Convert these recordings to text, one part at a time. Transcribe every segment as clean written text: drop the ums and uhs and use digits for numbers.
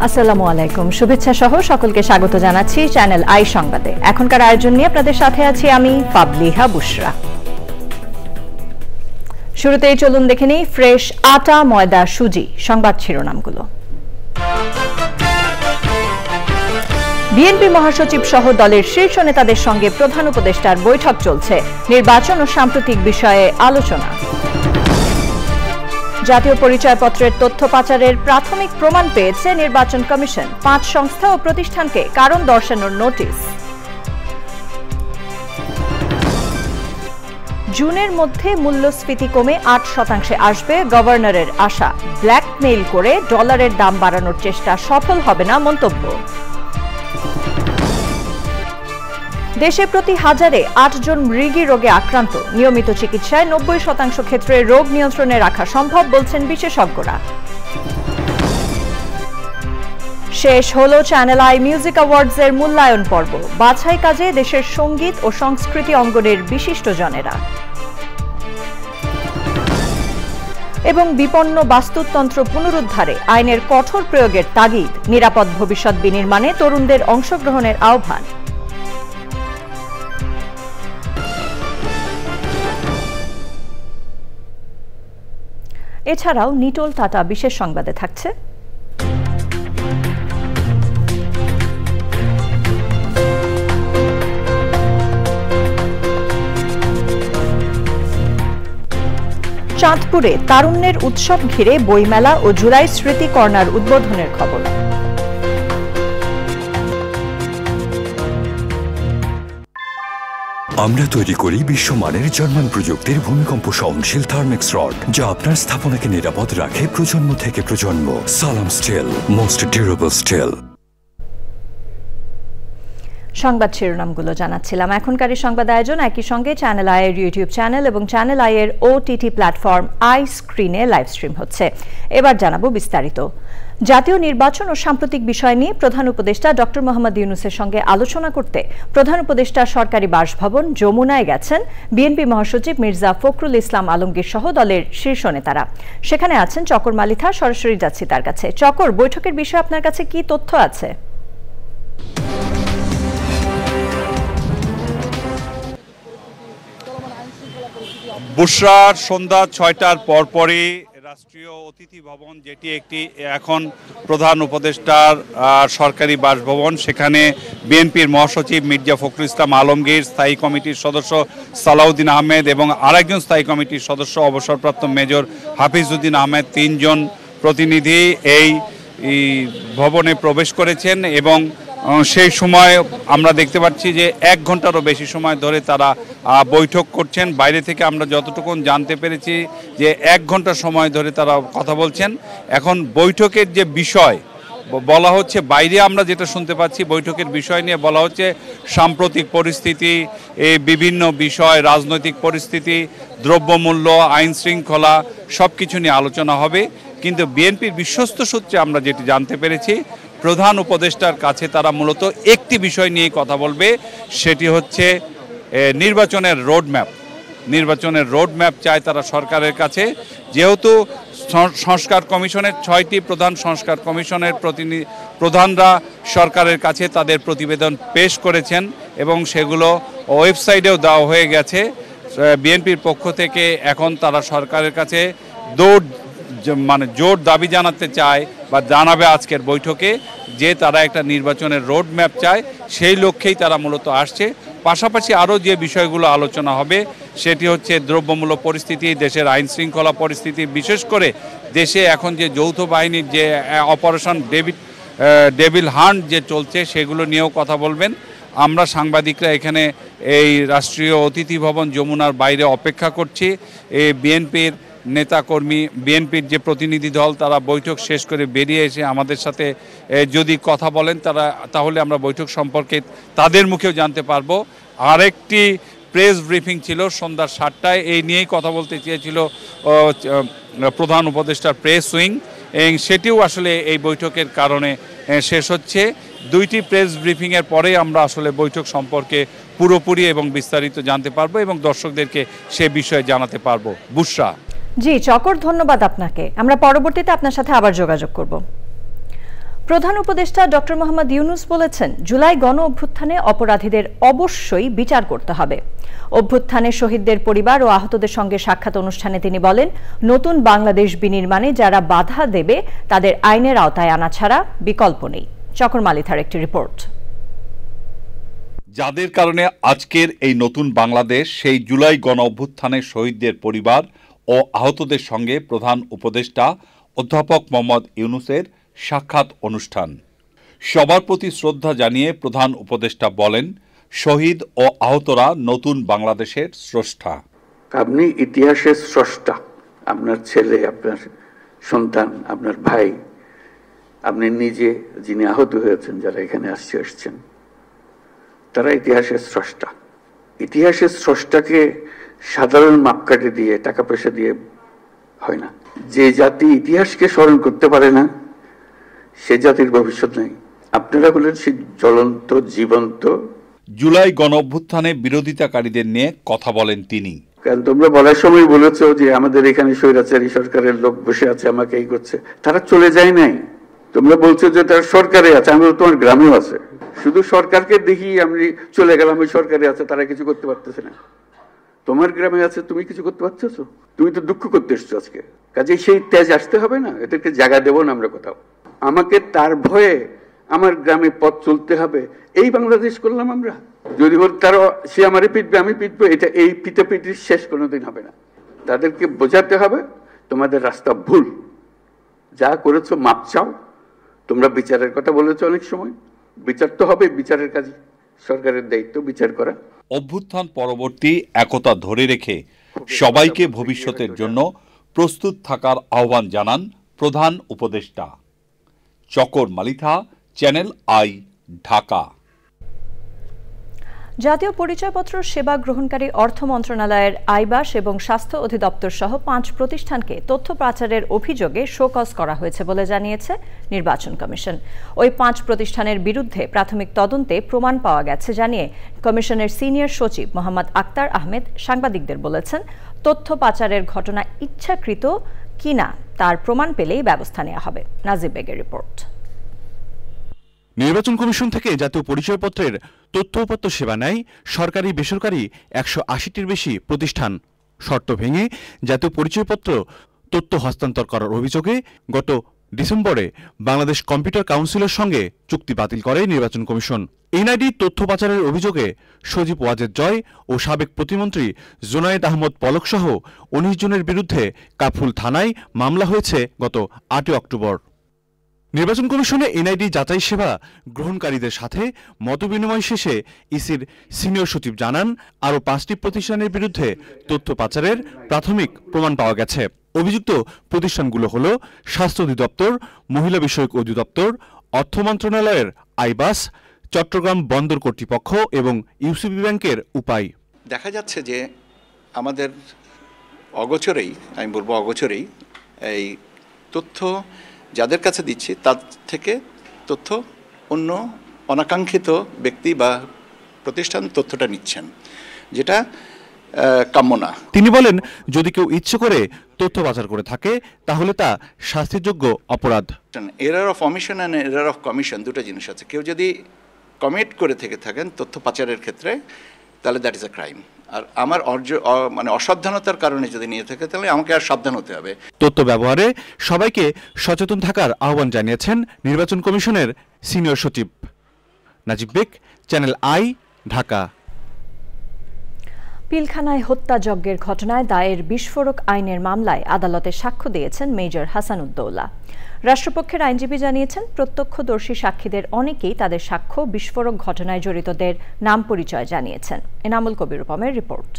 আসসালামু আলাইকুম, শুভেচ্ছা সহ সকলকে স্বাগত জানাচ্ছি চ্যানেল আই সংবাদে। এখনকার আয়োজন নিয়ে আপনাদের সাথে আছি আমি পাবলিহা বুশরা। শুরুতেই চলুন দেখে নিই ফ্রেশ আটা, ময়দা, সুজি সংবাদ শিরোনামগুলো। বিএনপি মহাসচিব সহ দলের শীর্ষ নেতাদের সঙ্গে প্রধান উপদেষ্টার বৈঠক চলছে। নির্বাচন ও সাম্প্রতিক বিষয়ে আলোচনা। জাতীয় পরিচয়পত্রের তথ্য পাচারের প্রাথমিক প্রমাণ পেয়েছে নির্বাচন কমিশন। 5 সংস্থা ও প্রতিষ্ঠানকে কারণ দর্শানোর নোটিশ। জুনের মধ্যে মূল্যস্ফীতি কমে 8% আসবে, গভর্নরের আশা। ব্ল্যাকমেইল করে ডলারের দাম বাড়ানোর চেষ্টা সফল হবে না মন্তব্য। দেশে প্রতি হাজারে 8 জন মৃগী রোগে আক্রান্ত। নিয়মিত চিকিৎসায় 90% ক্ষেত্রে রোগ নিয়ন্ত্রণে রাখা সম্ভব বলছেন বিশেষজ্ঞরা। শেষ হলো চ্যানেল আই মিউজিক অ্যাওয়ার্ডসের মূল্যায়ন পর্ব। বাছাই কাজে দেশের সঙ্গীত ও সংস্কৃতি অঙ্গনের বিশিষ্টজনেরা। এবং বিপন্ন বাস্তুতন্ত্র পুনরুদ্ধারে আইনের কঠোর প্রয়োগের তাগিদ। নিরাপদ ভবিষ্যৎ বিনির্মাণে তরুণদের অংশগ্রহণের আহ্বান। এছাড়াও নিটোল টাটা বিশেষ সংবাদে থাকছে চাঁদপুরে তারুণ্যের উৎসব ঘিরে বইমেলা ও জুলাই স্মৃতি কর্নার উদ্বোধনের খবর। আমরা তৈরি করি বিশ্বমানের জার্মান প্রযুক্তির ভূমিকম্প সহনশীল থার্মেক্স রড, যা আপনার স্থাপনাকে নিরাপদ রাখে প্রজন্ম থেকে প্রজন্ম। সালাম স্টিল, মোস্ট ডিউরেবল স্টিল। সংবাদ শিরোনামগুলো জানাচ্ছিলাম। এখনকার সংবাদ আয়োজন একই সঙ্গে চ্যানেল আই এর ইউটিউব চ্যানেল এবং চ্যানেল আই এর ওটিটি প্ল্যাটফর্ম আই স্ক্রিনে লাইভ স্ট্রিম হচ্ছে। এবার জানাবো বিস্তারিত। জাতীয় নির্বাচন ও সাম্প্রতিক বিষয় নিয়ে প্রধান উপদেষ্টা ডক্টর মোহাম্মদ ইউনূসের সঙ্গে আলোচনা করতে প্রধান উপদেষ্টা সরকারি বাসভবন যমুনায় গেছেন বিএনপি মহাসচিব মির্জা ফখরুল ইসলাম আলমগীর সহ দলের শীর্ষ নেতারা। সেখানে আছেন চকর মালিথা। সরাসরি যাচ্ছি তার কাছে। চকর, বৈঠকের বিষয়ে আপনার কাছে কি তথ্য আছে? বুশরার সন্ধ্যা 6টার পরপরই রাষ্ট্রীয় অতিথি ভবন, যেটি একটি এখন প্রধান উপদেষ্টার সরকারি বাসভবন, সেখানে বিএনপির মহাসচিব মির্জা ফখরুল ইসলাম আলমগীর, স্থায়ী কমিটির সদস্য সালাউদ্দিন আহমেদ এবং আরেকজন স্থায়ী কমিটির সদস্য অবসরপ্রাপ্ত মেজর হাফিজউদ্দিন আহমেদ, 3 জন প্রতিনিধি এই ভবনে প্রবেশ করেছেন। এবং সেই সময় আমরা দেখতে পাচ্ছি যে 1 ঘন্টারও বেশি সময় ধরে তারা বৈঠক করছেন। বাইরে থেকে আমরা যতটুকু জানতে পেরেছি যে 1 ঘন্টা সময় ধরে তারা কথা বলছেন। এখন বৈঠকের যে বিষয় বলা হচ্ছে, বাইরে আমরা যেটা শুনতে পাচ্ছি, বৈঠকের বিষয় নিয়ে বলা হচ্ছে সাম্প্রতিক পরিস্থিতি, এই বিভিন্ন বিষয়, রাজনৈতিক পরিস্থিতি, দ্রব্যমূল্য, আইন শৃঙ্খলা সব কিছু নিয়ে আলোচনা হবে। কিন্তু বিএনপির বিশ্বস্ত সূত্রে আমরা যেটি জানতে পেরেছি, প্রধান উপদেষ্টার কাছে তারা মূলত একটি বিষয় নিয়ে কথা বলবে, সেটি হচ্ছে নির্বাচনের রোডম্যাপ। নির্বাচনের রোডম্যাপ চায় তারা সরকারের কাছে। যেহেতু সংস্কার কমিশনের 6টি প্রধান সংস্কার কমিশনের প্রধানরা সরকারের কাছে তাদের প্রতিবেদন পেশ করেছেন এবং সেগুলো ওয়েবসাইটেও দেওয়া হয়ে গেছে। বিএনপির পক্ষ থেকে এখন তারা সরকারের কাছে জোর দাবি জানাতে চায় বা জানাবে আজকের বৈঠকে যে তারা একটা নির্বাচনের রোড ম্যাপ চায়। সেই লক্ষ্যেই তারা মূলত আসছে। পাশাপাশি আরও যে বিষয়গুলো আলোচনা হবে সেটি হচ্ছে দ্রব্যমূল্য পরিস্থিতি, দেশের আইন শৃঙ্খলা পরিস্থিতি, বিশেষ করে দেশে এখন যে যৌথ বাহিনীর যে অপারেশন ডেভিল হান্ট যে চলছে সেগুলো নিয়েও কথা বলবেন। আমরা সাংবাদিকরা এখানে এই রাষ্ট্রীয় অতিথি ভবন যমুনার বাইরে অপেক্ষা করছি। এই বিএনপির নেতাকর্মী, বিএনপির যে প্রতিনিধি দল, তারা বৈঠক শেষ করে বেরিয়ে এসে আমাদের সাথে যদি কথা বলেন তাহলে আমরা বৈঠক সম্পর্কে তাদের মুখেও জানতে পারবো। আরেকটি প্রেস ব্রিফিং ছিল সন্ধ্যা 7টায়, এই নিয়েই কথা বলতে চেয়েছিল প্রধান উপদেষ্টার প্রেস উইং, সেটিও আসলে এই বৈঠকের কারণে শেষ হচ্ছে। 2টি প্রেস ব্রিফিংয়ের পরে আমরা আসলে বৈঠক সম্পর্কে পুরোপুরি এবং বিস্তারিত জানতে পারবো এবং দর্শকদেরকে সে বিষয়ে জানাতে পারবো। বুশরা। জি চকর, ধন্যবাদ আপনাকে। আমরা পরবর্তীতে আপনার সাথে আবার যোগাযোগ করব। প্রধান উপদেষ্টা ডক্টর মোহাম্মদ ইউনূস বলেছেন, জুলাই গণ অভ্যুত্থানে অপরাধীদের অবশ্যই বিচার করতে হবে। অভ্যুত্থানে শহীদদের পরিবার ও আহতদের সঙ্গে সাক্ষাৎ অনুষ্ঠানে তিনি বলেন, নতুন বাংলাদেশ বিনির্মাণে যারা বাধা দেবে তাদের আইনের আওতায় আনা ছাড়া বিকল্প নেই। চকর মালিথার একটি রিপোর্ট। যাদের কারণে আজকের এই নতুন বাংলাদেশ, সেই জুলাই গণ অভ্যুত্থানের শহীদদের পরিবার ও আহতদের সঙ্গে প্রধান উপদেষ্টা অধ্যাপক মোহাম্মদ ইউনূসের সাক্ষাৎ অনুষ্ঠান। সবার প্রতি শ্রদ্ধা জানিয়ে প্রধান উপদেষ্টা বলেন, শহীদ ও আহতরা নতুন বাংলাদেশের স্রষ্টা। আপনি ইতিহাসের স্রষ্টা। আপনার ছেলে, আপনার সন্তান, আপনার ভাই, আপনি নিজে যিনি আহত হয়েছেন, যারা এখানে আসছেন, তারা ইতিহাসের স্রষ্টা। ইতিহাসের স্রষ্টাকে সাধারণ মাপকাঠি দিয়ে, টাকা পয়সা দিয়ে হয় না। যে জাতি ইতিহাসকে স্মরণ করতে পারে না, সে জাতির ভবিষ্যৎ নেই। আপনারা হলেন সেই জ্বলন্ত, জীবন্ত। জুলাই গণ অভ্যুত্থানে বিরোধিতাকারীদের নিয়ে কথা বলেন তিনি। কারণ তোমরা বলার সময় বলেছ যে আমাদের এখানে স্বৈরাচারী সরকারের লোক বসে আছে, আমাকে এই করছে। তারা চলে যায় নাই। তোমরা বলছো যে তারা সরকারে আছে, আমি তোমার গ্রামেও আছে। শুধু সরকারকে দেখি আমি চলে গেলাম, ওই সরকারে আছে, তারা কিছু করতে পারতেছে না। তোমার গ্রামে আছে, তুমি কিছু করতে পারছো? তুমি তো দুঃখ করতে এসছো আজকে। কাজে সেই তেজ আসতে হবে না, এদেরকে জায়গা দেবো না আমরা কোথাও। আমাকে তার ভয়ে আমার গ্রামে পথ চলতে হবে, এই বাংলাদেশ করলাম আমরা। যদি বল তারা সে আমারে পিটবে, আমি পিটবো, এটা এই পিটাপিটির শেষ কোনোদিন হবে না। তাদেরকে বোঝাতে হবে তোমাদের রাস্তা ভুল, যা করেছো মাপ চাও। তোমরা বিচারের কথা বলেছো অনেক সময়, বিচার তো হবে, বিচারের কাজ সরকারের দায়িত্ব বিচার করা। অভ্যুত্থান পরবর্তী একতা ধরে রেখে সবাইকে ভবিষ্যতের জন্য প্রস্তুত থাকার আহ্বান জানান প্রধান উপদেষ্টা। চকর মালিথা, চ্যানেল আই, ঢাকা। জাতীয় পরিচয়পত্র সেবা গ্রহণকারী অর্থ মন্ত্রণালয়ের আইবাস এবং স্বাস্থ্য অধিদপ্তর সহ 5 প্রতিষ্ঠানকে তথ্য পাচারের অভিযোগে শোকজ করা হয়েছে বলে জানিয়েছে নির্বাচন কমিশন। ওই 5 প্রতিষ্ঠানের বিরুদ্ধে প্রাথমিক তদন্তে প্রমাণ পাওয়া গেছে জানিয়ে কমিশনের সিনিয়র সচিব মোহাম্মদ আক্তার আহমেদ সাংবাদিকদের বলেছেন, তথ্য পাচারের ঘটনা ইচ্ছাকৃত কিনা তার প্রমাণ পেলেই ব্যবস্থা নেওয়া হবে। নাজিব বেগের রিপোর্ট। নির্বাচন কমিশন থেকে জাতীয় পরিচয়পত্রের তথ্য উপাত্ত সেবা নেয় সরকারি বেসরকারি 180টির বেশি প্রতিষ্ঠান। শর্ত ভেঙে জাতীয় পরিচয়পত্র তথ্য হস্তান্তর করার অভিযোগে গত ডিসেম্বরে বাংলাদেশ কম্পিউটার কাউন্সিলের সঙ্গে চুক্তি বাতিল করে নির্বাচন কমিশন। এনআইডি তথ্য পাচারের অভিযোগে সজীব ওয়াজেদ জয় ও সাবেক প্রতিমন্ত্রী জোনায়েদ আহমদ পলক সহ 19 জনের বিরুদ্ধে কাফরুল থানায় মামলা হয়েছে গত 8 অক্টোবর। নির্বাচন কমিশনে এনআইডি যাচাই সেবা গ্রহণকারীদের সাথে মতবিনিময় শেষে ইসির সিনিয়র সচিব জানান, আরও 5টি প্রতিষ্ঠানের বিরুদ্ধে তথ্য পাচারের প্রাথমিক প্রমাণ পাওয়া গেছে। অভিযুক্ত প্রতিষ্ঠানগুলো হল স্বাস্থ্য অধিদপ্তর, মহিলা বিষয়ক অধিদপ্তর, অর্থ মন্ত্রণালয়ের আইবাস, চট্টগ্রাম বন্দর কর্তৃপক্ষ এবং ইউসিবি ব্যাংকের উপায়। দেখা যাচ্ছে যে আমাদের অগোচরেই, আমি বলবো অগোচরেই, এই তথ্য যাদের কাছে দিচ্ছি তার থেকে তথ্য অন্য অনাকাঙ্ক্ষিত ব্যক্তি বা প্রতিষ্ঠান তথ্যটা নিচ্ছেন, যেটা কাম্য না। তিনি বলেন, যদি কেউ ইচ্ছে করে তথ্য পাচার করে থাকে তাহলে তা শাস্তিযোগ্য অপরাধ। Error of omission and error of commission দুটো জিনিস আছে। কেউ যদি কমিট করে থেকে থাকেন তথ্য পাচারের ক্ষেত্রে, তাহলে দ্যাট ইজ এ ক্রাইম। আর আমার মানে অসাবধানতার কারণে যদি নিয়ে থাকে, তাহলে আমাকে আর সাবধান হতে হবে। তথ্য ব্যবহারে সবাইকে সচেতন থাকার আহ্বান জানিয়েছেন নির্বাচন কমিশনের সিনিয়র সচিব। নাজিব বেগ, চ্যানেল আই, ঢাকা। পিলখানায় হত্যাযজ্ঞের ঘটনায় দায়ের বিস্ফোরক আইনের মামলায় আদালতে সাক্ষ্য দিয়েছেন মেজর হাসানুদ্দৌলা। রাষ্ট্রপক্ষের আইনজীবী জানিয়েছেন, প্রত্যক্ষদর্শী সাক্ষীদের অনেকেই তাদের সাক্ষ্য বিস্ফোরক ঘটনায় জড়িতদের নাম পরিচয় জানিয়েছেন। এনামুল কবির রূপমের রিপোর্ট।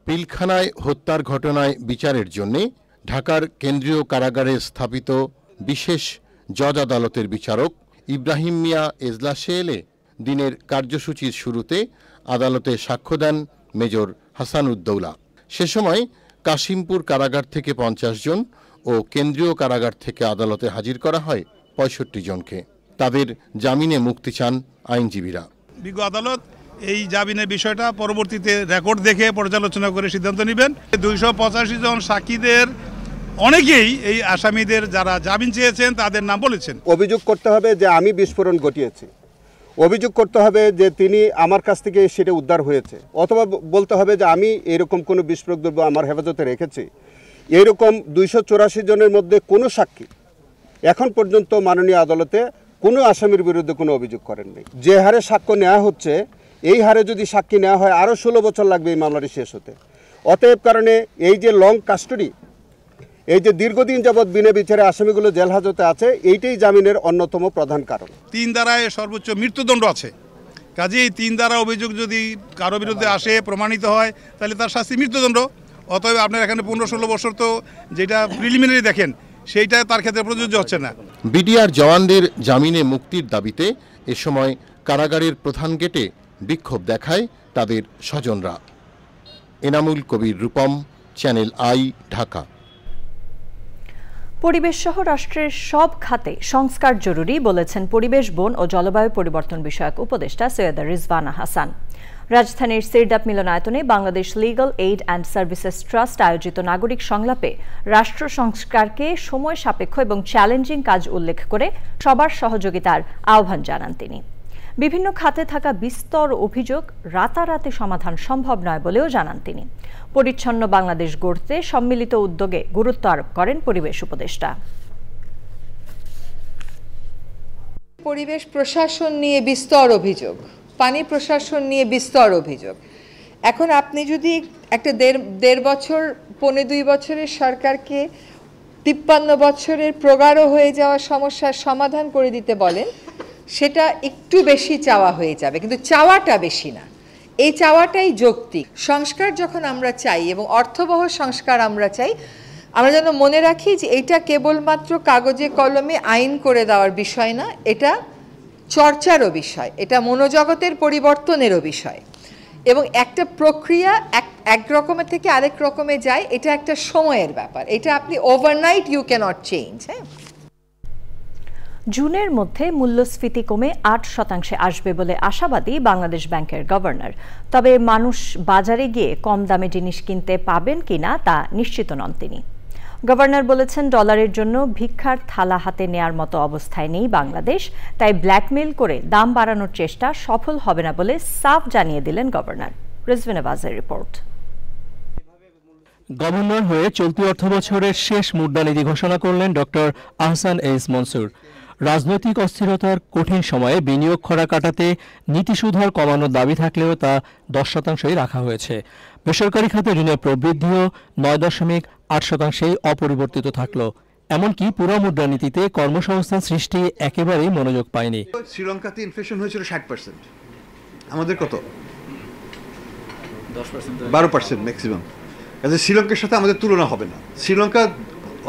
পিলখানায় হত্যার ঘটনায় বিচারের জন্য ঢাকার কেন্দ্রীয় কারাগারে স্থাপিত বিশেষ জজ আদালতের বিচারক ইব্রাহিম মিয়া এজলাসে এলে দিনের কার্যসূচির শুরুতে আদালতে সাক্ষ্য দেন মেজর হাসানুদ্দৌলা। সে সময় কাশিমপুর কারাগার থেকে 50 জন ও কেন্দ্রীয় কারাগার থেকে আদালতে হাজির করা হয় 65 জনকে। তাদের জামিনে মুক্তি চান আইনজীবীরা। বিজ্ঞ আদালত এই জামিনের বিষয়টা পরবর্তীতে রেকর্ড দেখে পর্যালোচনা করে সিদ্ধান্ত নেবেন। 285 জন সাক্ষীদের অনেকেই এই আসামিদের যারা জামিন চেয়েছেন তাদের নাম বলেছেন। অভিযোগ করতে হবে যে আমি বিস্ফোরণ ঘটিয়েছি, অভিযোগ করতে হবে যে তিনি আমার কাছ থেকে সেটা উদ্ধার হয়েছে, অথবা বলতে হবে যে আমি এরকম কোনো বিস্ফোরক দ্রব্য আমার হেফাজতে রেখেছি। এরকম 284 জনের মধ্যে কোনো সাক্ষী এখন পর্যন্ত মাননীয় আদালতে কোনো আসামির বিরুদ্ধে কোনো অভিযোগ করেননি। যে হারে সাক্ষ্য নেওয়া হচ্ছে, এই হারে যদি সাক্ষী নেওয়া হয় আরও 16 বছর লাগবে এই মামলাটি শেষ হতে। অতএব কারণে এই যে লং কাস্টডি, এই যে দীর্ঘদিন যাবৎ বিনা বিচারে আসামিগুলো জেল হাজতে আছে, এইটাই জামিনের অন্যতম প্রধান কারণ। 3 ধারায় সর্বোচ্চ মৃত্যুদণ্ড আছে, কাজেই 3 ধারা অভিযোগ যদি কারো বিরুদ্ধে আসে প্রমাণিত হয় তাহলে তার শাস্তি মৃত্যুদণ্ড। অতএব আপনার এখানে 15-16 বছর তো যেটা প্রিলিমিনারি দেখেন সেইটা তার ক্ষেত্রে প্রযোজ্য হচ্ছে না। বিডিআর জওয়ানদের জামিনে মুক্তির দাবিতে এ সময় কারাগারের প্রধান গেটে বিক্ষোভ দেখায় তাদের স্বজনরা। Enamul Kabir Rupam, channel I, Dhaka. পরিবেশ সহ রাষ্ট্রের সব খাতে সংস্কার জরুরি বলেছেন পরিবেশ, বন ও জলবায়ু পরিবর্তন বিষয়ক উপদেষ্টা সৈয়দা রিজওয়ানা হাসান। রাজধানীর সিরডাপ মিলনায়তনে Bangladesh legal aid and services trust আয়োজিত নাগরিক সংলাপে রাষ্ট্র সংস্কারকে সময় সাপেক্ষ এবং চ্যালেঞ্জিং কাজ উল্লেখ করে সবার সহযোগিতার আহ্বান জানান তিনি। বিভিন্ন খাতে থাকা বিস্তর অভিযোগ রাতারাতি সমাধান সম্ভব নয় বলেও জানান তিনি। পরিচ্ছন্ন বাংলাদেশ গড়তে সম্মিলিত উদ্যোগে গুরুত্ব আরোপ করেন পরিবেশ উপদেষ্টা। পরিবেশ প্রশাসন নিয়ে বিস্তর অভিযোগ, পানি প্রশাসন নিয়ে বিস্তর অভিযোগ। এখন আপনি যদি একটা দেড় বছর 1.5-2 বছরের সরকারকে 53 বছরের প্রগাঢ় হয়ে যাওয়া সমস্যার সমাধান করে দিতে বলেন, সেটা একটু বেশি চাওয়া হয়ে যাবে, কিন্তু চাওয়াটা বেশি না। এই চাওয়াটাই যৌক্তিক। সংস্কার যখন আমরা চাই এবং অর্থবহ সংস্কার আমরা চাই, আমরা যেন মনে রাখি যে এটা কেবলমাত্র কাগজে কলমে আইন করে দেওয়ার বিষয় না, এটা চর্চারও বিষয়, এটা মনোজগতের পরিবর্তনেরও বিষয়। এবং একটা প্রক্রিয়া এক রকমের থেকে আরেক রকমে যায়, এটা একটা সময়ের ব্যাপার, এটা আপনি ওভারনাইট ইউ ক্যানট চেঞ্জ। হ্যাঁ, জুনের মধ্যে মূল্যস্ফীতি কমে 8% আসবে বলে আশাবাদী বাংলাদেশ ব্যাংকের গভর্নর। তবে মানুষ বাজারে গিয়ে কম দামে জিনিস কিনতে পাবেন কিনা তা নিশ্চিত নন তিনি। গভর্নর বলেছেন, ডলারের জন্য ভিক্ষার থালা হাতে নেয়ার মতো অবস্থায় নেই বাংলাদেশ, তাই ব্ল্যাকমেইল করে দাম বাড়ানোর চেষ্টা সফল হবে না বলে সাফ জানিয়ে দিলেন গভর্নর। রিজওয়ান আবাজের রিপোর্ট। গভর্নর হয়ে চলতি অর্থবছরের শেষ মুদ্রানীতি ঘোষণা করলেন ডক্টর আহসান এইস মনসুর। রাজনৈতিক অস্থিরতার কঠিন সময়ে বিনিয়োগ খরা কাটাতে নীতি সুধার কমানোর দাবি থাকলেও তা 10%ই রাখা হয়েছে। বেসরকারি খাতে ঋণের প্রবৃদ্ধিও 9.8%ই অপরিবর্তিত থাকলো। এমনকি পুরো মুদ্রানীতিতে কর্মসংস্থান সৃষ্টি একেবারেই মনোযোগ পায়নি। শ্রীলঙ্কাতে ইনফ্লেশন হয়েছিল 60%, আমাদের কত 12% ম্যাক্সিমাম। কাজে শ্রীলঙ্কার সাথে আমাদের তুলনা হবে না। শ্রীলঙ্কা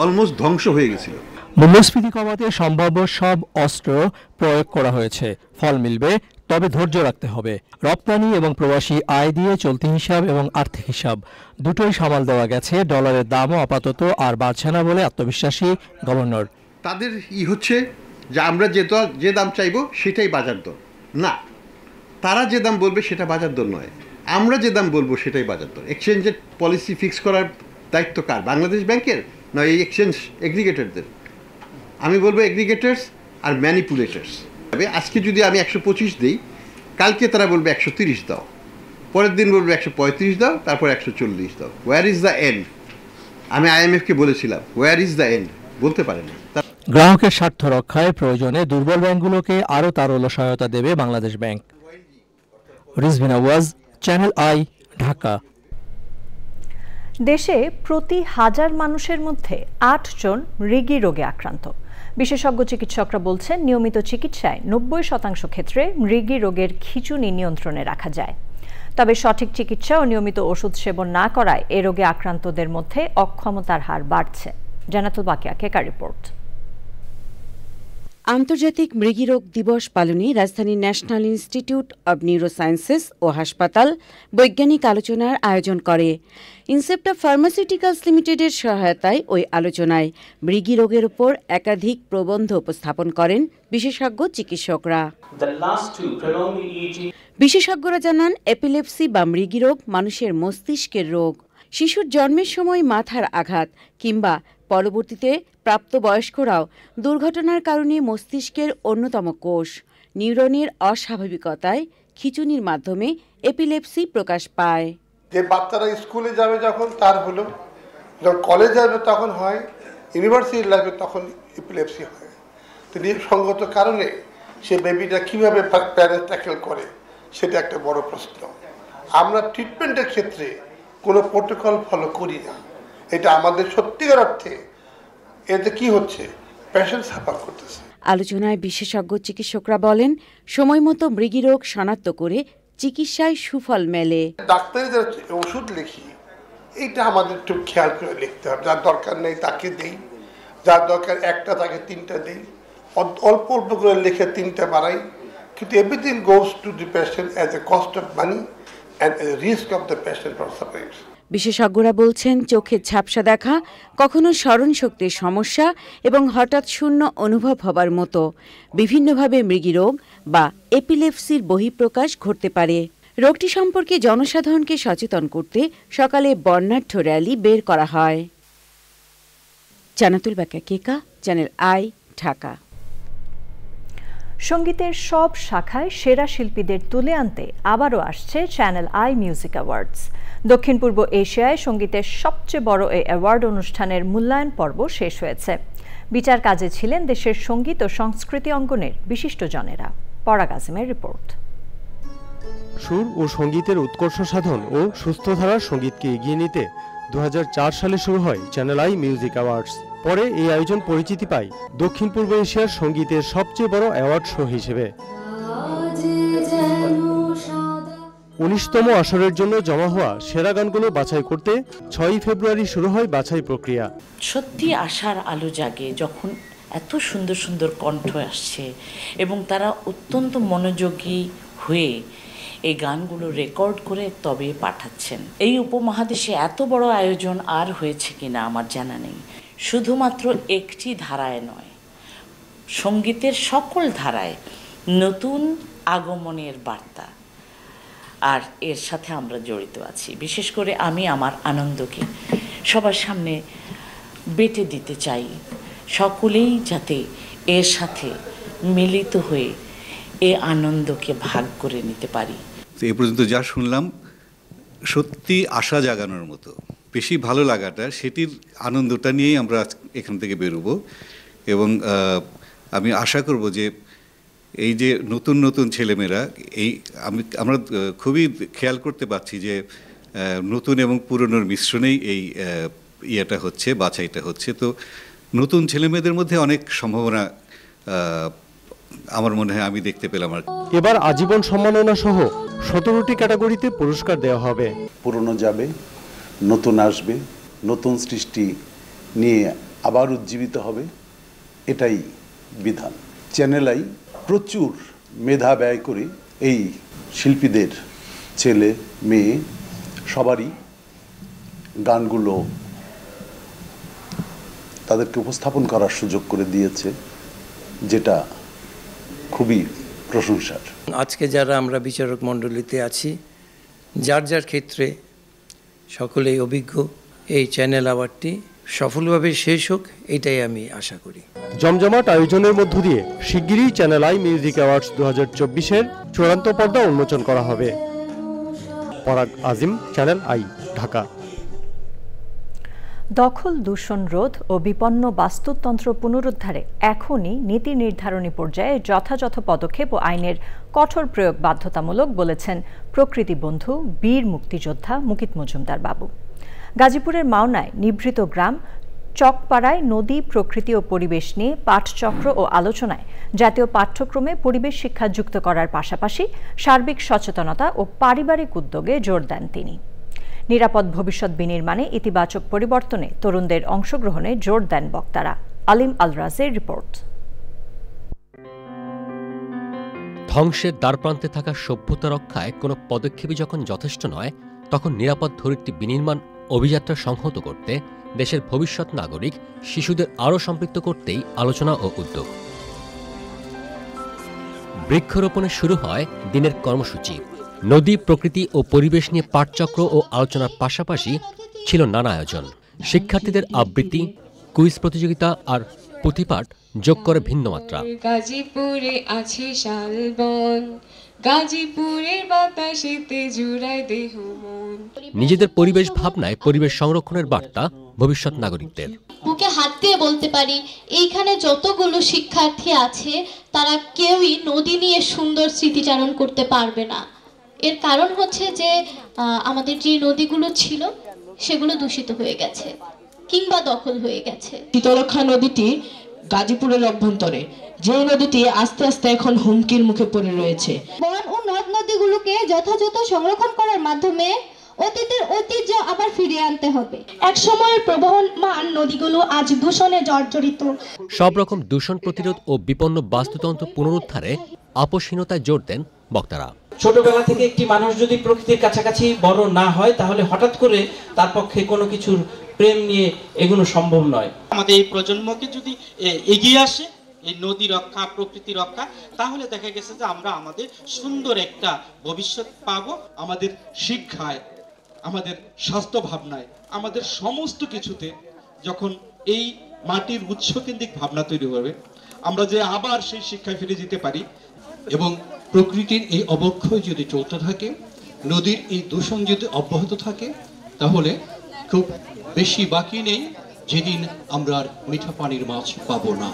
অলমোস্ট ধ্বংস হয়ে গেছিল। মূল্যস্ফীতি কমাতে সম্ভাব্য সব অস্ত্র প্রয়োগ করা হয়েছে, ফল মিলবে, তবে ধৈর্য রাখতে হবে। রপ্তানি এবং প্রবাসী আয় দিয়ে চলতি হিসাব এবং আর্থিক হিসাব দুটোই সামাল দেওয়া গেছে। ডলারের দামও আপাতত আর বাড়ছে না বলে আত্মবিশ্বাসী গভর্নর। তাদের হচ্ছে যে আমরা যে দাম চাইবো সেটাই বাজার দর না, তারা যে দাম বলবে সেটা বাজার দর নয়, আমরা যে দাম বলবো সেটাই বাজার দর। এক্সচেঞ্জের পলিসি ফিক্স করার দায়িত্ব কার? বাংলাদেশ ব্যাংকের না এই এক্সচেঞ্জ এগ্রিগেটরদের? আমি বলবো এগ্রিগেটার্স আর ম্যানিপুলেটার্স। আজকে যদি আমি 125 দিই, কালকে তারা বলবে 130 দাও, পরের দিন বলবে 135 দাও, তারপর 140 দাও। Where is the end? আমি IMF-কে বলেছিলাম ওয়্যার ইজ দ্য এন্ড, বলতে পারে না। গ্রাহকের স্বার্থ রক্ষায় প্রয়োজনে দুর্বল ব্যাংকগুলোকে আরও তারল্য সহায়তা দেবে বাংলাদেশ ব্যাংক। রিজওয়ান আওয়াজ, চ্যানেল আই, ঢাকা। দেশে প্রতি 1000 মানুষের মধ্যে 8 জন মৃগী রোগে আক্রান্ত। বিশেষজ্ঞ চিকিৎসকরা বলছেন, নিয়মিত চিকিৎসায় 90% ক্ষেত্রে মৃগী রোগের খিঁচুনি নিয়ন্ত্রণে রাখা যায়। তবে সঠিক চিকিৎসা ও নিয়মিত ওষুধ সেবন না করায় এ রোগে আক্রান্তদের মধ্যে অক্ষমতার হার বাড়ছে। জান্নাতুল বাকিয়া, কেকা রিপোর্ট। আন্তর্জাতিক মৃগীরোগ দিবস পালনে রাজধানীর ন্যাশনাল ইনস্টিটিউট অব নিউরোসায়েন্সেস ও হাসপাতাল বৈজ্ঞানিক আলোচনার আয়োজন করে। ইনসেপ্টা ফার্মাসিউটিক্যালস লিমিটেডের সহায়তায় ওই আলোচনায় মৃগী রোগের উপর একাধিক প্রবন্ধ উপস্থাপন করেন বিশেষজ্ঞ চিকিৎসকরা। বিশেষজ্ঞরা জানান, এপিলেপসি বা মৃগী রোগ মানুষের মস্তিষ্কের রোগ। শিশুর জন্মের সময় মাথার আঘাত কিংবা পরবর্তীতে প্রাপ্তবয়স্করাও দুর্ঘটনার কারণে মস্তিষ্কের অন্যতম কোষ নিউরনের অস্বাভাবিকতায় খিঁচুনির মাধ্যমে এপিলেপসি প্রকাশ পায়। যে বাচ্চারা স্কুলে যাবে যখন তার হলো, যখন কলেজ যাবে তখন হয়, ইউনিভার্সিটি লাইফে তখন এপিলেপসি হয়। তো নিঃসঙ্গত কারণে সে বেবিটা কীভাবে প্যারেন্টস ট্যাকেল করে সেটা একটা বড় প্রশ্ন। আমরা ট্রিটমেন্টের ক্ষেত্রে কোনো প্রোটোকল ফলো করি না। এটা আমাদের সত্যিকার অর্থে এতে কি হচ্ছে, পেশেন্ট সাফার করতেছে। আলোচনায় বিশেষজ্ঞ চিকিৎসকরা বলেন, সময়মতো মৃগীরোগ শনাক্ত করে চিকিৎসায় সুফল মেলে। ডাক্তারি যারা ওষুধ লিখি, এইটা আমাদের একটু খেয়াল করে লিখতে হবে। যার দরকার নেই তাকে দেই, যার দরকার একটা তাকে 3টা দেই, অল্প অল্প করে লিখে 3টা বাড়াই, কিন্তু everything goes to the patient as a cost of money and risk of the patient for suffering. বিশেষজ্ঞরা বলছেন, চোখের ঝাপসা দেখা, কখনো স্মরণশক্তির সমস্যা এবং হঠাৎ শূন্য অনুভব হবার মতো বিভিন্নভাবে মৃগীরোগ বা এপিলেপসির বহিঃপ্রকাশ ঘটতে পারে। রোগটি সম্পর্কে জনসাধারণকে সচেতন করতে সকালে বর্ণাঢ্য র্যালি বের করা হয়। জান্নাতুল বাকিয়া কেকা, চ্যানেল আই, ঢাকা। সঙ্গীতের সব শাখায় সেরা শিল্পীদের তুলে আনতে আবারও আসছে চ্যানেল আই মিউজিক অ্যাওয়ার্ডস। দক্ষিণ পূর্ব এশিয়ায় সঙ্গীতের সবচেয়ে বড় এই অ্যাওয়ার্ড অনুষ্ঠানের মূল্যায়ন পর্ব শেষ হয়েছে। বিচার কাজে ছিলেন দেশের সঙ্গীত ও সংস্কৃতি অঙ্গনের বিশিষ্টজনেরা। পরাগ আজিমের রিপোর্ট। সুর ও সঙ্গীতের উৎকর্ষ সাধন ও সুস্থধারার সঙ্গীতকে এগিয়ে নিতে 2004 সালে শুরু হয় চ্যানেল আই মিউজিক অ্যাওয়ার্ডস। পরে এই আয়োজন পরিচিতি পায় দক্ষিণ পূর্ব এশিয়ার সঙ্গীতের সবচেয়ে বড় অ্যাওয়ার্ড শো হিসেবে। 19তম আসরের জন্য জমা হওয়া সেরা গানগুলো বাছাই করতে 6ই ফেব্রুয়ারি শুরু হয় বাছাই প্রক্রিয়া। সত্যি আশার আলো জাগে যখন এত সুন্দর সুন্দর কণ্ঠ আসছে এবং তারা অত্যন্ত মনোযোগী হয়ে এই গানগুলো রেকর্ড করে তবে পাঠাচ্ছেন। এই উপমহাদেশে এত বড় আয়োজন আর হয়েছে কিনা আমার জানা নেই। শুধুমাত্র একটি ধারায় নয়, সঙ্গীতের সকল ধারায় নতুন আগমনের বার্তা, আর এর সাথে আমরা জড়িত আছি। বিশেষ করে আমি আমার আনন্দকে সবার সামনে বেটে দিতে চাই, সকলেই যাতে এর সাথে মিলিত হয়ে এ আনন্দকে ভাগ করে নিতে পারি। তো এ পর্যন্ত যা শুনলাম সত্যি আশা জাগানোর মতো। বেশি ভালো লাগাটা সেটির আনন্দটা নিয়েই আমরা এখান থেকে বেরোবো এবং আমি আশা করব যে এই যে নতুন নতুন ছেলেমেয়েরা আমরা খুবই খেয়াল করতে পারছি যে নতুন এবং পুরনোর মিশ্রণেই এই ইয়েটা হচ্ছে, বাছাইটা হচ্ছে। তো নতুন ছেলেমেয়েদের মধ্যে অনেক সম্ভাবনা আমার মনে হয় আমি দেখতে পেলাম। এবার আজীবন সম্মাননা সহ 17টি ক্যাটাগরিতে পুরস্কার দেওয়া হবে। পুরনো যাবে, নতুন আসবে, নতুন সৃষ্টি নিয়ে আবার উজ্জীবিত হবে, এটাই বিধান। চ্যানেল আই প্রচুর মেধা ব্যয় করে এই শিল্পীদের ছেলে মেয়ে সবারই গানগুলো তাদেরকে উপস্থাপন করার সুযোগ করে দিয়েছে, যেটা খুবই প্রশংসার। আজকে যারা আমরা বিচারক মণ্ডলীতে আছি, যার যার ক্ষেত্রে সকলেই অভিজ্ঞ, এই চ্যানেল অ্যাওয়ার্ডটি সফলভাবে শেষ হোক, এটাই আমি আশা করি। জমজমাট আয়োজনের মধ্য দিয়ে শিগগিরই চ্যানেল আই মিউজিক অ্যাওয়ার্ডস 2024-এর চূড়ান্ত পর্দা উন্মোচন করা হবে। পরাগ আজিম, চ্যানেল আই, ঢাকা। দখল, দূষণ রোধ ও বিপন্ন বাস্তুতন্ত্র পুনরুদ্ধারে এখনই নীতি নির্ধারণী পর্যায়ে যথাযথ পদক্ষেপ ও আইনের কঠোর প্রয়োগ বাধ্যতামূলক বলেছেন প্রকৃতি বন্ধু বীর মুক্তিযোদ্ধা মুকিত মজুমদার বাবু। গাজীপুরের মাওনায় নিভৃত গ্রাম চকপাড়ায় নদী, প্রকৃতি ও পরিবেশ নিয়ে পাঠচক্র ও আলোচনায় জাতীয় পাঠ্যক্রমে পরিবেশ শিক্ষা যুক্ত করার পাশাপাশি সার্বিক সচেতনতা ও পারিবারিক উদ্যোগে জোর দেন তিনি। নিরাপদ ভবিষ্যৎ বিনির্মাণে ইতিবাচক পরিবর্তনে তরুণদের অংশগ্রহণে জোর দেন বক্তারা। আলিম আল রাজের রিপোর্ট। ধ্বংসের দ্বারপ্রান্তে থাকা সভ্যতা রক্ষায় কোনো পদক্ষেপই যখন যথেষ্ট নয়, তখন নিরাপদ ধরিত্রী বিনির্মাণ অভিযাত্রা সংহত করতে দেশের ভবিষ্যৎ নাগরিক শিশুদের আরও সম্পৃক্ত করতেই আলোচনা ও উদ্যোগ। বৃক্ষরোপণে শুরু হয় দিনের কর্মসূচি। নদী, প্রকৃতি ও পরিবেশ নিয়ে পাঠচক্র ও আলোচনার পাশাপাশি ছিল নানা আয়োজন। শিক্ষার্থীদের আবৃত্তি, কুইজ প্রতিযোগিতা আর পুঁথিপাঠ যোগ করে ভিন্ন মাত্রা। গাজীপুরে আছে শালবন, গাজীপুরের বাতাসেতে জুড়ায় দেহ মন। নিজেদের পরিবেশ ভাবনায় পরিবেশ সংরক্ষণের বার্তা ভবিষ্যৎ নাগরিকদের। বুকে হাত দিয়ে বলতে পারি এইখানে যতগুলো শিক্ষার্থী আছে তারা কেউই নদী নিয়ে সুন্দর স্মৃতিচারণ করতে পারবে না। এর কারণ হচ্ছে যে আমাদের যে নদীগুলো ছিল সেগুলো দূষিত হয়ে গেছে কিংবা দখল হয়ে গেছে। শীতলক্ষা নদীটি গাজীপুরের অভ্যন্তরে, যে নদীটি আস্তে আস্তে এখন হুমকির মুখে পড়ে রয়েছে। বন ও নদ নদীগুলোকে যথাযথ সংরক্ষণ করার মাধ্যমে অতীতের ঐতিহ্য আবার ফিরিয়ে আনতে হবে। এক সময়ের প্রবহমান নদীগুলো আজ দূষণে জর্জরিত। সব রকম দূষণ প্রতিরোধ ও বিপন্ন বাস্তুতন্ত্র পুনরুদ্ধারে আপোষহীনতায় জোর দেন বক্তারা। ছোটবেলা থেকে একটি মানুষ যদি প্রকৃতির কাছাকাছি বড় না হয় তাহলে হঠাৎ করে তার পক্ষে কোনো কিছুর প্রেম নিয়ে এগুলো সম্ভব নয়। আমাদের এই প্রজন্মকে যদি এগিয়ে আসে এই নদী রক্ষা, প্রকৃতি রক্ষা, তাহলে দেখা গেছে যে আমরা আমাদের সুন্দর একটা ভবিষ্যৎ পাবো। আমাদের শিক্ষায়, আমাদের স্বাস্থ্য ভাবনায়, আমাদের সমস্ত কিছুতে যখন এই মাটির উৎসকেন্দ্রিক ভাবনা তৈরি হবে, আমরা যে আবার সেই শিক্ষায় ফিরে যেতে পারি। এবং প্রকৃতির এই অবক্ষয় যদি চলতে থাকে, নদীর এই দূষণ যদি অব্যাহত থাকে, তাহলে খুব বেশি বাকি নেই যেদিন আমরা আর মিঠা পানির মাছ পাবো না।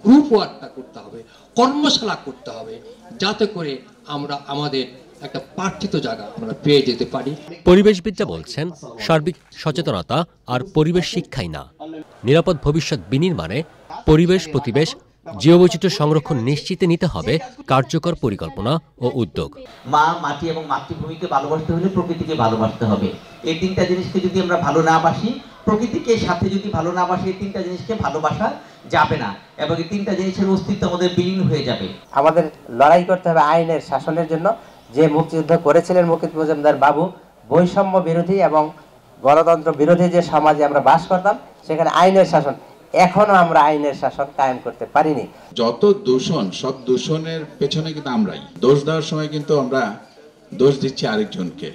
গ্রুপ ওয়ার্কটা করতে হবে, কর্মশালা করতে হবে, যাতে করে আমরা আমাদের একটা প্রার্থিত জায়গা আমরা পেয়ে যেতে পারি। পরিবেশবিদরা বলছেন সার্বিক সচেতনতা আর পরিবেশ শিক্ষাই না, নিরাপদ ভবিষ্যৎ বিনির্মাণে পরিবেশ প্রতিবেশ জীববৈচিত্র্য সংরক্ষণ নিশ্চিতে নিতে হবে কার্যকর পরিকল্পনা ও উদ্যোগ। মা, মাটি এবং মাতৃভূমিকে ভালোবাসতে হলে প্রকৃতিকে ভালোবাসতে হবে। এই তিনটা জিনিসকে যদি আমরা ভালো না বাসি, প্রকৃতিকে সাথে যদি ভালো না বাসি, এই তিনটা জিনিসকে ভালোবাসা যাবে না এবং এই তিনটা জিনিসের অস্তিত্ব আমাদের বিলীন হয়ে যাবে। আমাদের লড়াই করতে হবে আইনের শাসনের জন্য। যে মুক্তিযুদ্ধ করেছিলেন মুকিত মজুমদার বাবু, বৈষম্য বিরোধী এবং গণতন্ত্র বিরোধী যে সমাজে আমরা বাস করতাম, সেখানে আইনের শাসন, এখনো আমরা আইনের শাসন কায়েম করতে পারিনি। যত দূষণ, সব দূষণের পেছনে কিন্তু আমরাই দোষ দেওয়ার সময় কিন্তু আমরা দোষ দিচ্ছি আরেকজনকে।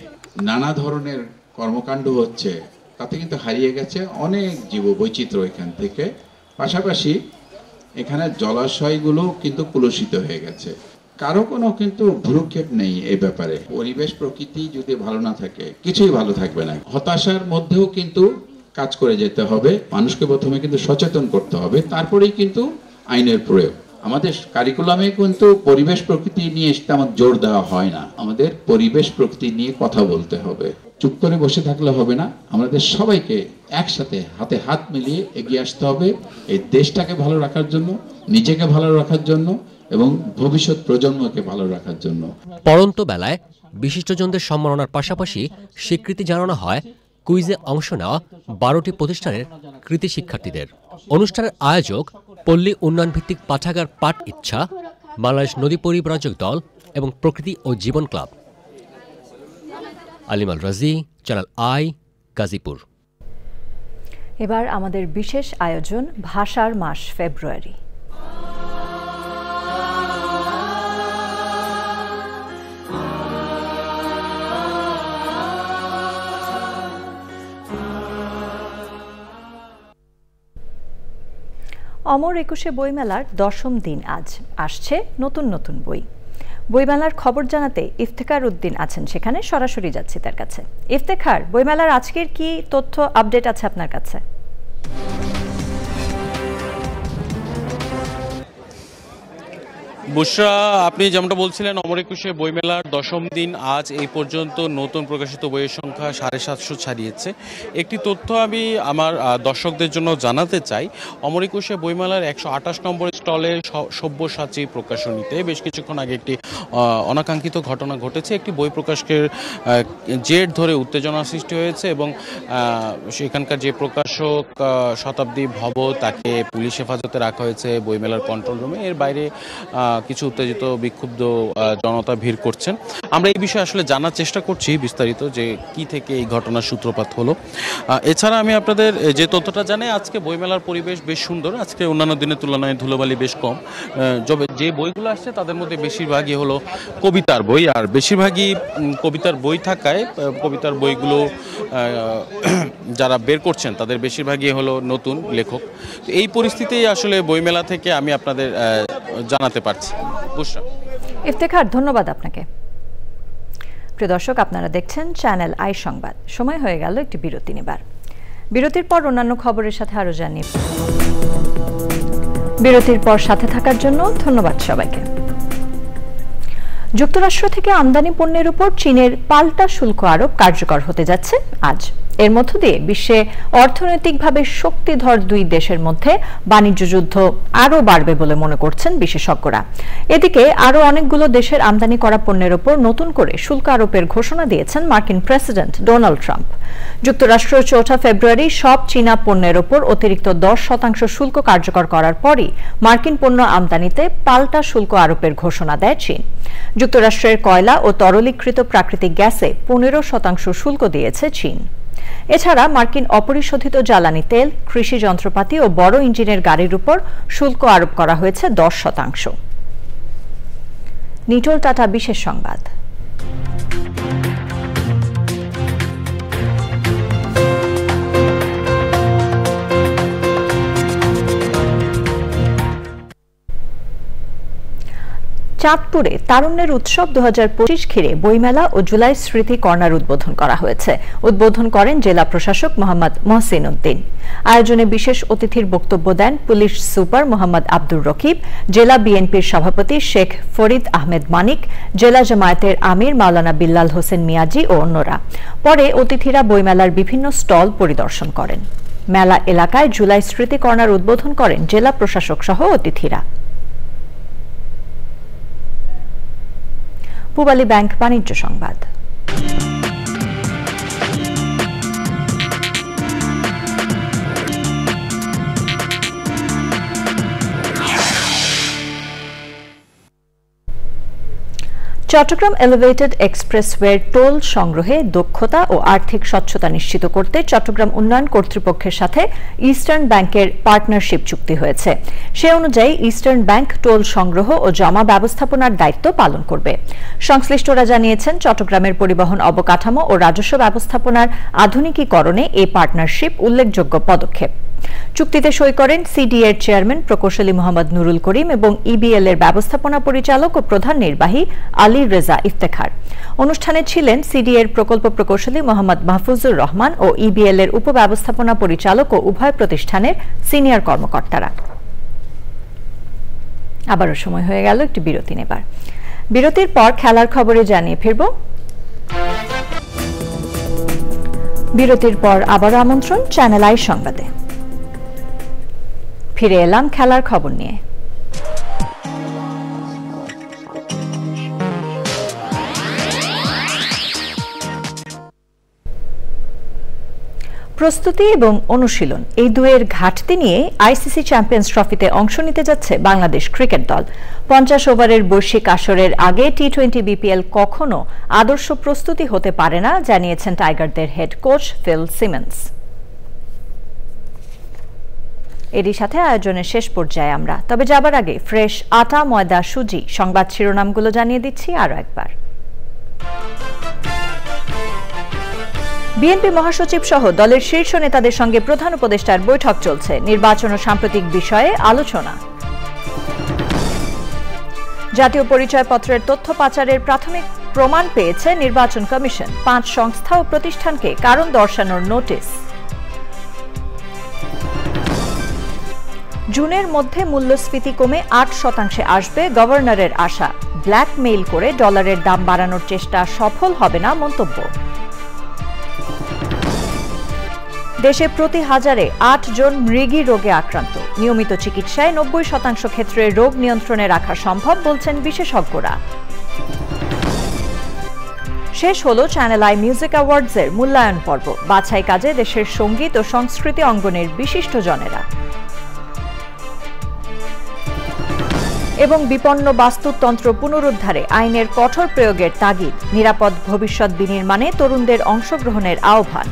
নানা ধরনের কর্মকাণ্ড হচ্ছে, তাতে কিন্তু হারিয়ে গেছে অনেক জীববৈচিত্র্য এখান থেকে। পাশাপাশি এখানে জলাশয়গুলো কিন্তু কলুষিত হয়ে গেছে। কারো কোনো কিন্তু ভ্রুক্ষেপ নেই এই ব্যাপারে। পরিবেশ প্রকৃতি যদি ভালো না থাকে, কিছুই ভালো থাকবে না। হতাশার মধ্যেও কিন্তু কাজ করে যেতে হবে। মানুষকে প্রথমে কিন্তু সচেতন করতে হবে, তারপরেই কিন্তু আইনের প্রয়োগ। আমাদের কারিকুলামে কিন্তু পরিবেশ প্রকৃতি নিয়ে তেমন জোর দেওয়া হয় না। আমাদের পরিবেশ প্রকৃতি নিয়ে কথা বলতে হবে, চুপ করে বসে থাকলে হবে না। আমাদের সবাইকে একসাথে হাতে হাত মিলিয়ে এগিয়ে আসতে হবে এই দেশটাকে ভালো রাখার জন্য, নিজেকে ভালো রাখার জন্য এবং ভবিষ্যৎ প্রজন্মকে ভালো রাখার জন্য। পড়ন্ত বেলায় বিশিষ্টজনদের সম্মাননার পাশাপাশি স্বীকৃতি জানানো হয় কুইজে অংশ নেওয়া 12টি প্রতিষ্ঠানের কৃতি শিক্ষার্থীদের। অনুষ্ঠানের আয়োজক পল্লী উন্নয়ন ভিত্তিক পাঠাগার পাঠ ইচ্ছা, বাংলাদেশ নদী পরিব্রাজক দল এবং প্রকৃতি ও জীবন ক্লাব। আলিমাল রাজি, চ্যানেল আই, গাজীপুর। এবার আমাদের বিশেষ আয়োজন ভাষার মাস ফেব্রুয়ারি। অমর একুশে বইমেলার 10ম দিন আজ। আসছে নতুন নতুন বই। বইমেলার খবর জানাতে ইফতেখার উদ্দিন আছেন সেখানে, সরাসরি যাচ্ছি তার কাছে। ইফতেখার, বইমেলার আজকের কি তথ্য আপডেট আছে আপনার কাছে? বুশরা, আপনি যেমনটা বলছিলেন, অমর একুশে বইমেলার 10ম দিন আজ। এই পর্যন্ত নতুন প্রকাশিত বইয়ের সংখ্যা 750 ছাড়িয়েছে। একটি তথ্য আমি আমার দর্শকদের জন্য জানাতে চাই। অমর একুশে বইমেলার 128 নম্বর স্টলে সব্যসাচী প্রকাশনীতে বেশ কিছুক্ষণ আগে একটি অনাকাঙ্ক্ষিত ঘটনা ঘটেছে। একটি বই প্রকাশকের জের ধরে উত্তেজনা সৃষ্টি হয়েছে এবং সেখানকার যে প্রকাশক শতাব্দী ভব, তাকে পুলিশ হেফাজতে রাখা হয়েছে বইমেলার কন্ট্রোল রুমে। এর বাইরে কিছু উত্তেজিত বিক্ষুব্ধ জনতা ভিড় করছেন। আমরা এই বিষয়ে আসলে জানার চেষ্টা করছি বিস্তারিত, যে কি থেকে এই ঘটনার সূত্রপাত হলো। এছাড়া আমি আপনাদের যে তথ্যটা জানাই, আজকে বইমেলার পরিবেশ বেশ সুন্দর। আজকে অন্যান্য দিনের তুলনায় ধুলোবালি বেশ কম। যে বইগুলো আসছে তাদের মধ্যে বেশিরভাগই হলো কবিতার বই, আর বেশিরভাগই কবিতার বই থাকায় কবিতার বইগুলো যারা বের করছেন তাদের বেশিরভাগই হলো নতুন লেখক। তো এই পরিস্থিতি আসলে বইমেলা থেকে আমি আপনাদের জানাতে পারছি। বুশরা। ইফতেখার, ধন্যবাদ আপনাকে। প্রিয় দর্শক, আপনারা দেখছেন চ্যানেল আই সংবাদ। সময় হয়ে গেল একটি বিরতি নেবার। বিরতির পর অন্যান্য খবরের সাথে আরো জানিয়ে বিরতির পর সাথে থাকার জন্য ধন্যবাদ সবাইকে। যুক্তরাষ্ট্র থেকে আমদানি পণ্যের উপর চীনের পাল্টা শুল্ক আরোপ কার্যকর হতে যাচ্ছে আজ। এর মধ্য দিয়ে বিশ্বে অর্থনৈতিকভাবে শক্তিধর দুই দেশের মধ্যে বাণিজ্য যুদ্ধ আরও বাড়বে বলে মনে করছেন বিশেষজ্ঞরা। এদিকে আরও অনেকগুলো দেশের আমদানি করা পণ্যের উপর নতুন করে শুল্ক আরোপের ঘোষণা দিয়েছেন মার্কিন প্রেসিডেন্ট ডোনাল্ড ট্রাম্প। যুক্তরাষ্ট্র ৪ ফেব্রুয়ারি সব চীনা পণ্যের উপর অতিরিক্ত 10% শুল্ক কার্যকর করার পরই মার্কিন পণ্য আমদানিতে পাল্টা শুল্ক আরোপের ঘোষণা দেয় চীন। যুক্তরাষ্ট্রের কয়লা ও তরলীকৃত প্রাকৃতিক গ্যাসে 15% শুল্ক দিয়েছে চীন। এছাড়া মার্কিন অপরিশোধিত জ্বালানি তেল, কৃষি যন্ত্রপাতি ও বড় ইঞ্জিনের গাড়ির উপর শুল্ক আরোপ করা হয়েছে 10%। নিটোল টাটা বিশেষ সংবাদ। চাঁদপুরে তারুণ্যের উৎসব 2025 ঘিরে বইমেলা ও জুলাই স্মৃতি কর্নার উদ্বোধন করা হয়েছে। উদ্বোধন করেন জেলা প্রশাসক মোহাম্মদ মহসিন উদ্দিন। আয়োজনে বিশেষ অতিথির বক্তব্য দেন পুলিশ সুপার মোহাম্মদ আব্দুর রকিব, জেলা বিএনপির সভাপতি শেখ ফরিদ আহমেদ মানিক, জেলা জামায়াতের আমির মাওলানা বিল্লাল হোসেন মিয়াজি ও অন্যরা। পরে অতিথিরা বইমেলার বিভিন্ন স্টল পরিদর্শন করেন। মেলা এলাকায় জুলাই স্মৃতি কর্নার উদ্বোধন করেন জেলা প্রশাসক সহ অতিথিরা। পূবালী ব্যাংক বাণিজ্য সংবাদ। চট্টগ্রাম এলিভেটেড এক্সপ্রেসওয়ের টোল সংগ্রহে দক্ষতা ও আর্থিক স্বচ্ছতা নিশ্চিত করতে চট্টগ্রাম উন্নয়ন কর্তৃপক্ষের সাথে ইস্টার্ন ব্যাংকের পার্টনারশিপ চুক্তি হয়েছে। সে অনুযায়ী ইস্টার্ন ব্যাংক টোল সংগ্রহ ও জমা ব্যবস্থাপনার দায়িত্ব পালন করবে। সংশ্লিষ্টরা জানিয়েছেন, চট্টগ্রামের পরিবহন অবকাঠামো ও রাজস্ব ব্যবস্থাপনার আধুনিকীকরণে এই পার্টনারশিপ উল্লেখযোগ্য পদক্ষেপ। চুক্তিতে সই করেন সিডিএর চেয়ারম্যান প্রকৌশলী মোহাম্মদ নুরুল করিম এবং ইবিএল এর ব্যবস্থাপনা পরিচালক ও প্রধান নির্বাহী আলী রেজা ইফতেখার। অনুষ্ঠানে ছিলেন সিডিএর প্রকল্প প্রকৌশলী মোহাম্মদ মাহফুজুর রহমান ও ইবিএল এর উপব্যবস্থাপনা পরিচালক ও উভয় প্রতিষ্ঠানের সিনিয়র কর্মকর্তারা। আবারও সময় হয়ে গেল একটি বিরতি নেবার। বিরতির পর খেলার খবরে জানিয়ে ফিরব। বিরতির পর আবারও আমন্ত্রণ চ্যানেল আই সংবাদে। ফিরে এলাম খেলার খবর নিয়ে। প্রস্তুতি এবং অনুশীলন এই দুয়ের ঘাটতি নিয়ে আইসিসি চ্যাম্পিয়ন্স ট্রফিতে অংশ নিতে যাচ্ছে বাংলাদেশ ক্রিকেট দল। 50 ওভারের বৈশ্বিক আসরের আগে টি20 বিপিএল কখনো আদর্শ প্রস্তুতি হতে পারে না, জানিয়েছেন টাইগারদের হেড কোচ ফিল সিমন্স। এরই সাথে আয়োজনের শেষ পর্যায়ে আমরা, তবে যাবার আগে ফ্রেশ আটা, ময়দা, সুজি সংবাদ শিরোনামগুলো জানিয়ে দিচ্ছি আরো একবার। বিএনপি মহাসচিব সহ দলের শীর্ষ নেতাদের সঙ্গে প্রধান উপদেষ্টার বৈঠক চলছে। নির্বাচন ও সাম্প্রতিক বিষয়ে আলোচনা। জাতীয় পরিচয়পত্রের তথ্য পাচারের প্রাথমিক প্রমাণ পেয়েছে নির্বাচন কমিশন। 5 সংস্থা ও প্রতিষ্ঠানকে কারণ দর্শানোর নোটিশ। জুনের মধ্যে মূল্যস্ফীতি কমে 8% আসবে, গভর্নরের আশা। ব্ল্যাকমেইল করে ডলারের দাম বাড়ানোর চেষ্টা সফল হবে না, মন্তব্য। দেশে প্রতি হাজারে 8 জন মৃগী রোগে আক্রান্ত। নিয়মিত চিকিৎসায় 90% ক্ষেত্রে রোগ নিয়ন্ত্রণে রাখা সম্ভব, বলছেন বিশেষজ্ঞরা। শেষ হলো চ্যানেল আই মিউজিক অ্যাওয়ার্ডসের মূল্যায়ন পর্ব। বাছাই কাজে দেশের সঙ্গীত ও সংস্কৃতি অঙ্গনের বিশিষ্টজনেরা। এবং বিপন্ন বাস্তুতন্ত্র পুনরুদ্ধারে আইনের কঠোর প্রয়োগের তাগিদ। নিরাপদ ভবিষ্যৎ বিনির্মাণে তরুণদের অংশগ্রহণের আহ্বান।